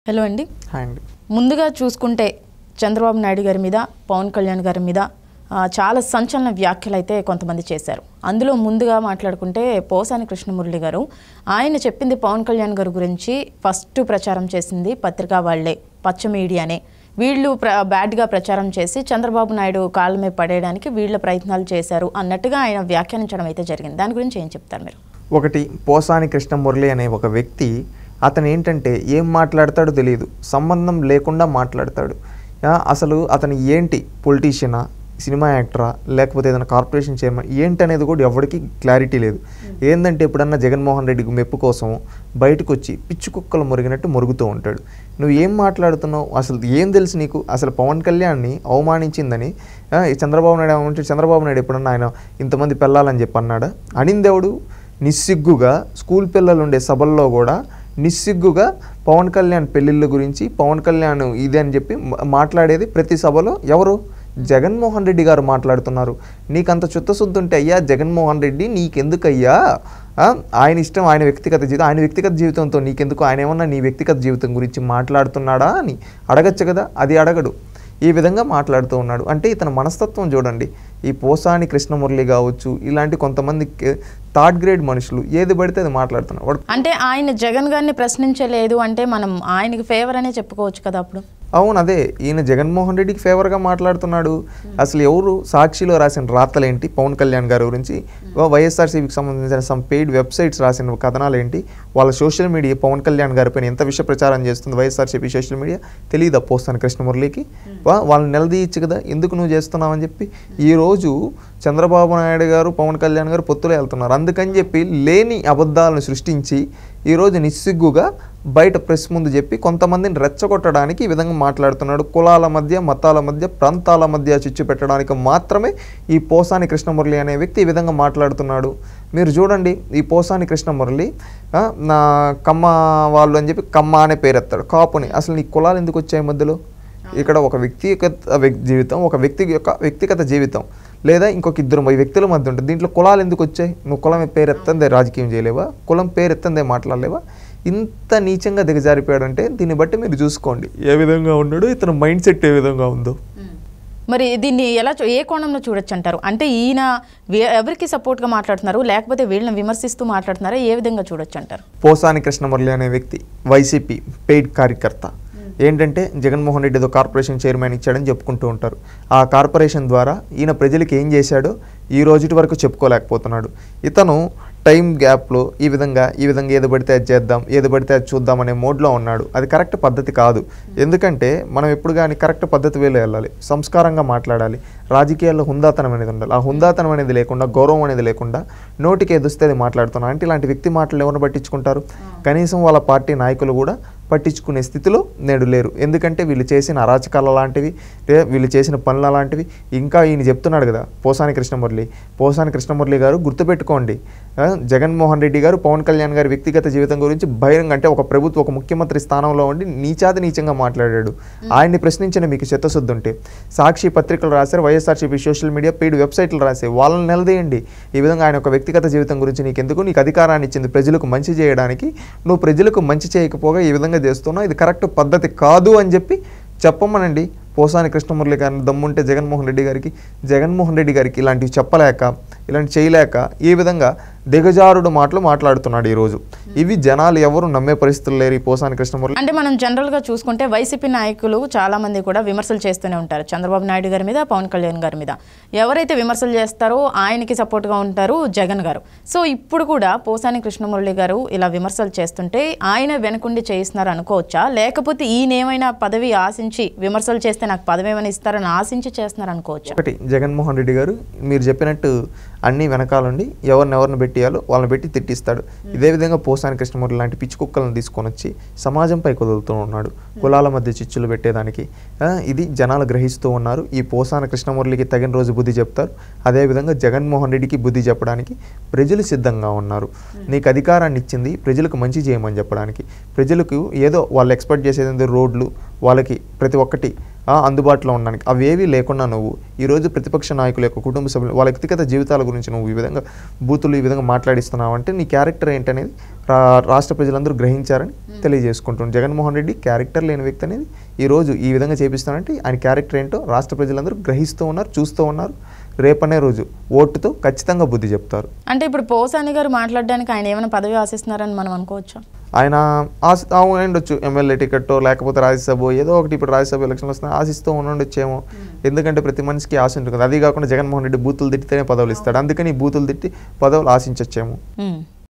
Hello అండి. Hi అండి. ముందుగా చూసుకుంటే చంద్రబాబు నాయుడు గారి మీద, పవన్ కళ్యాణ్ గారి మీద చాలా సంచలన వ్యాఖ్యలు అయితే కొంతమంది చేశారు. అందులో ముందుగా మాట్లాడుకుంటే పోసాని కృష్ణమురళి గారు, ఆయన చెప్పింది పవన్ కళ్యాణ్ గారి గురించి ఫస్ట్ ప్రచారం చేసింది పత్రికా వాళ్లే, పచ్చ మీడియానే. వీళ్ళు బ్యాడ్గా ప్రచారం చేసి చంద్రబాబు నాయుడు కాళ్ళ మీద పడేయడానికి వీళ్ళ ప్రయత్నాలు చేశారు అన్నట్టుగా ఆయన వ్యాఖ్యానించడం అయితే జరిగింది. దాని గురించి ఏం చెప్తారు మీరు? ఒకటి, పోసాని కృష్ణమురళి అనే ఒక వ్యక్తి, అతను ఏంటంటే ఏం మాట్లాడతాడో తెలియదు, సంబంధం లేకుండా మాట్లాడతాడు. అసలు అతను ఏంటి, పొలిటీషియనా, సినిమా యాక్టరా, లేకపోతే ఏదైనా కార్పొరేషన్ చైర్మన్ ఏంటి అనేది కూడా ఎవరికి క్లారిటీ లేదు. ఏంటంటే ఎప్పుడన్నా జగన్మోహన్ రెడ్డికి మెప్పు కోసం బయటకు వచ్చి పిచ్చి కుక్కలు మురిగినట్టు మురుగుతూ ఉంటాడు. నువ్వు ఏం మాట్లాడుతున్నావు, అసలు ఏం తెలుసు నీకు? అసలు పవన్ కళ్యాణ్ని అవమానించిందని చంద్రబాబు నాయుడు ఎప్పుడన్నా ఆయన ఇంతమంది పెళ్ళాలని చెప్పి అన్నాడా? అనిందెవడు? నిస్సిగ్గుగా స్కూల్ పిల్లలు ఉండే సభల్లో కూడా నిస్సిగ్గుగా పవన్ కళ్యాణ్ పెళ్ళిళ్ళ గురించి, పవన్ కళ్యాణ్ ఇది అని చెప్పి మాట్లాడేది ప్రతి సభలో ఎవరు? జగన్మోహన్ రెడ్డి గారు మాట్లాడుతున్నారు. నీకంత చిత్తశుద్ధి ఉంటే అయ్యా జగన్మోహన్ రెడ్డి నీకెందుకయ్యా, ఆయన ఇష్టం, ఆయన వ్యక్తిగత జీవితంతో నీకెందుకు, ఆయన ఏమన్నా నీ వ్యక్తిగత జీవితం గురించి మాట్లాడుతున్నాడా అని అడగచ్చు కదా. అది అడగడు, ఈ విధంగా మాట్లాడుతూ ఉన్నాడు. అంటే ఇతని మనస్తత్వం చూడండి. ఈ పోసాని కృష్ణమురళి కావచ్చు, ఇలాంటి కొంతమంది థర్డ్ గ్రేడ్ మనుషులు ఏది పడితే అది మాట్లాడుతున్నారు. అంటే ఆయన జగన్ గారిని ప్రశ్నించలేదు అంటే మనం ఆయనకి ఫేవర్ అనే చెప్పుకోవచ్చు కదా అప్పుడు. అవును, అదే, ఈయన జగన్మోహన్ రెడ్డికి ఫేవర్గా మాట్లాడుతున్నాడు. అసలు ఎవరు సాక్షిలో రాసిన రాతలేంటి పవన్ కళ్యాణ్ గారి గురించి, వైఎస్ఆర్సీపీకి సంబంధించిన సమ్ పెయిడ్ వెబ్సైట్స్ రాసిన కథనాలు ఏంటి, వాళ్ళ సోషల్ మీడియా పవన్ కళ్యాణ్ గారి పైన ఎంత విష ప్రచారం చేస్తుంది వైఎస్ఆర్సీపీ సోషల్ మీడియా తెలియదా పోస్తాను కృష్ణమురళికి? వాళ్ళని నిలదీయచ్చు కదా, ఎందుకు నువ్వు చేస్తున్నావని చెప్పి. ఈరోజు చంద్రబాబు నాయుడు గారు, పవన్ కళ్యాణ్ గారు పొత్తులో వెళ్తున్నారు. అందుకని చెప్పి లేని అబద్ధాలను సృష్టించి ఈరోజు నిస్సిగ్గుగా బయట ప్రెస్ ముందు చెప్పి కొంతమందిని రెచ్చగొట్టడానికి ఈ విధంగా మాట్లాడుతున్నాడు. కులాల మధ్య, మతాల మధ్య, ప్రాంతాల మధ్య చిచ్చు పెట్టడానికి మాత్రమే ఈ పోసాని కృష్ణమురళి అనే వ్యక్తి ఈ విధంగా మాట్లాడుతున్నాడు. మీరు చూడండి, ఈ పోసాని కృష్ణమురళి నా కమ్మ వాళ్ళు అని చెప్పి కమ్మ అనే పేరెత్తాడు, కాపుని. అసలు నీ కులాలు ఎందుకు వచ్చాయి మధ్యలో? ఇక్కడ ఒక వ్యక్తిగత జీవితం, ఒక వ్యక్తి యొక్క వ్యక్తిగత జీవితం, లేదా ఇంకొక ఇద్దరు వ్యక్తుల మధ్య ఉంటుంది. దీంట్లో కులాలు ఎందుకు వచ్చాయి? నువ్వు కులం పేరెత్తందే రాజకీయం చేయలేవా? కులం పేరెత్తందే మాట్లాడలేవా? ఇంత నీచంగా దిగజారిపోయాడంటే దీన్ని బట్టి మీరు చూసుకోండి ఏ విధంగా ఉన్నాడు, ఇతను మైండ్ సెట్ ఏ విధంగా ఉందో. మరి దీన్ని ఎలా ఏ కోణంలో చూడొచ్చు అంటారు? అంటే ఈయన ఎవరికి సపోర్ట్గా మాట్లాడుతున్నారు, లేకపోతే వీళ్ళని విమర్శిస్తూ మాట్లాడుతున్నారా? ఏ విధంగా చూడొచ్చు అంటారు? పోసాని కృష్ణమురళి అనే వ్యక్తి వైసీపీ పెయిడ్ కార్యకర్త. ఏంటంటే జగన్మోహన్ రెడ్డి ఏదో కార్పొరేషన్ చైర్మన్ ఇచ్చాడని చెప్పుకుంటూ ఉంటారు. ఆ కార్పొరేషన్ ద్వారా ఈయన ప్రజలకు ఏం చేశాడో ఈ రోజుటి వరకు చెప్పుకోలేకపోతున్నాడు. ఇతను టైం గ్యాప్లో ఈ విధంగా ఏది పడితే అది చేద్దాం, ఏది పడితే అది చూద్దాం అనే మోడ్లో ఉన్నాడు. అది కరెక్ట్ పద్ధతి కాదు. ఎందుకంటే మనం ఎప్పుడు కానీ కరెక్ట్ పద్ధతి వేలో వెళ్ళాలి, సంస్కారంగా మాట్లాడాలి, రాజకీయాల్లో హుందాతనం అనేది ఉండాలి. ఆ హుందాతనం అనేది లేకుండా, గౌరవం అనేది లేకుండా నోటికి ఎదుస్తే అది మాట్లాడుతున్నాం అంటే ఇలాంటి వ్యక్తి మాటలు ఎవరిని పట్టించుకుంటారు? కనీసం వాళ్ళ పార్టీ నాయకులు కూడా పట్టించుకునే స్థితిలో నేడు లేరు. ఎందుకంటే వీళ్ళు చేసిన అరాచకాల లాంటివి, వీళ్ళు చేసిన పనుల లాంటివి. ఇంకా ఈయన చెప్తున్నాడు కదా పోసాని కృష్ణమురళి గారు, గుర్తుపెట్టుకోండి, జగన్మోహన్ రెడ్డి గారు, పవన్ కళ్యాణ్ గారి వ్యక్తిగత జీవితం గురించి బహిరంగ, అంటే ఒక ముఖ్యమంత్రి స్థానంలో ఉండి నీచంగా మాట్లాడాడు. ఆయన్ని ప్రశ్నించిన మీకు చిత్తశుద్ధి ఉంటే సాక్షి పత్రికలు రాశారు, వైఎస్ఆర్సీపీ సోషల్ మీడియా పెయిడ్ వెబ్సైట్లు రాశారు, వాళ్ళని నిలదీయండి. ఈ విధంగా ఆయన ఒక వ్యక్తిగత జీవితం గురించి నీకెందుకు? నీకు అధికారాన్ని ఇచ్చింది ప్రజలకు మంచి చేయడానికి, నువ్వు ప్రజలకు మంచి చేయకపోగా ఈ విధంగా చేస్తున్నావు, ఇది కరెక్ట్ పద్ధతి కాదు అని చెప్పి చెప్పమనండి. పోసాని కృష్ణమురళి గారిని దమ్ముంటే జగన్మోహన్ రెడ్డి గారికి ఇలాంటివి చెప్పలేక, ఇలాంటి చేయలేక ఈ విధంగా దిగజారుడు మాటలు మాట్లాడుతున్నాడు ఈరోజు. ఇవి జనాలు ఎవరు నమ్మే పరిస్థితులు లేరు ఈ పోసాని కృష్ణమురళి. అంటే మనం జనరల్గా చూసుకుంటే వైసీపీ నాయకులు చాలా మంది కూడా విమర్శలు చేస్తూనే ఉంటారు చంద్రబాబు నాయుడు గారి మీద, పవన్ కళ్యాణ్ గారి మీద. ఎవరైతే విమర్శలు చేస్తారో ఆయనకి సపోర్ట్గా ఉంటారు జగన్ గారు. సో ఇప్పుడు కూడా పోసాని కృష్ణమురళి గారు ఇలా విమర్శలు చేస్తుంటే ఆయన వెనకుండి చేయిస్తున్నారు అనుకోవచ్చా? లేకపోతే ఈయన ఏమైనా పదవి ఆశించి విమర్శలు చేస్తే నాకు పదవి ఏమైనా ఇస్తారని ఆశించి చేస్తున్నారు అనుకోవచ్చా? ఒకటి, జగన్మోహన్ రెడ్డి గారు మీరు చెప్పినట్టు అన్ని వెనకాలండి ఎవరిని పెట్టియాలో వాళ్ళని పెట్టి తిట్టిస్తాడు. ఇదే విధంగా పోసాని కృష్ణమురళి లాంటి పిచ్చి కుక్కలను తీసుకొని వచ్చి సమాజంపై కుదులుతూ ఉన్నాడు, కులాల మధ్య చిచ్చులు పెట్టేదానికి. ఇది జనాలు గ్రహిస్తూ ఉన్నారు. ఈ పోసాని కృష్ణమురళికి తగిన రోజు బుద్ధి చెప్తారు. అదేవిధంగా జగన్మోహన్ రెడ్డికి బుద్ధి చెప్పడానికి ప్రజలు సిద్ధంగా ఉన్నారు. నీకు అధికారాన్ని ఇచ్చింది ప్రజలకు మంచి చేయమని చెప్పడానికి. ప్రజలకు ఏదో వాళ్ళు ఎక్స్పెక్ట్ చేసేది రోడ్లు, వాళ్ళకి ప్రతి ఒక్కటి అందుబాటులో ఉండడానికి, అవేవి లేకుండా నువ్వు ఈరోజు ప్రతిపక్ష నాయకుల యొక్క కుటుంబ సభ్యులు వాళ్ళ వ్యక్తిగత జీవితాల గురించి నువ్వు ఈ విధంగా బూతులు ఈ విధంగా మాట్లాడిస్తున్నావు అంటే నీ క్యారెక్టర్ ఏంటనేది రాష్ట్ర ప్రజలందరూ గ్రహించారని తెలియజేసుకుంటున్నాం. జగన్మోహన్ రెడ్డి క్యారెక్టర్ లేని వ్యక్తి అనేది ఈరోజు ఈ విధంగా చేపిస్తానంటే ఆయన క్యారెక్టర్ ఏంటో రాష్ట్ర ప్రజలందరూ గ్రహిస్తూ ఉన్నారు, చూస్తూ ఉన్నారు. రేపనే రోజు ఓటుతో ఖచ్చితంగా బుద్ధి చెప్తారు. అంటే ఇప్పుడు పోసాని గారు మాట్లాడడానికి ఆయన ఏమైనా పదవి ఆశిస్తున్నారని మనం అనుకోవచ్చా? ఆయన ఉండొచ్చు, ఎమ్మెల్యే టికెట్టో లేకపోతే రాజ్యసభ ఏదో ఒకటి. ఇప్పుడు రాజ్యసభ ఎలక్షన్లు వస్తున్నా ఆశిస్తూ ఉండొచ్చేమో. ఎందుకంటే ప్రతి మనిషికి ఆశ ఉంటుంది. అది కాకుండా జగన్మోహన్ రెడ్డి బూతులు తిట్టితేనే పదవులు ఇస్తాడు, అందుకని బూతులు తిట్టి పదవులు ఆశించొచ్చేమో.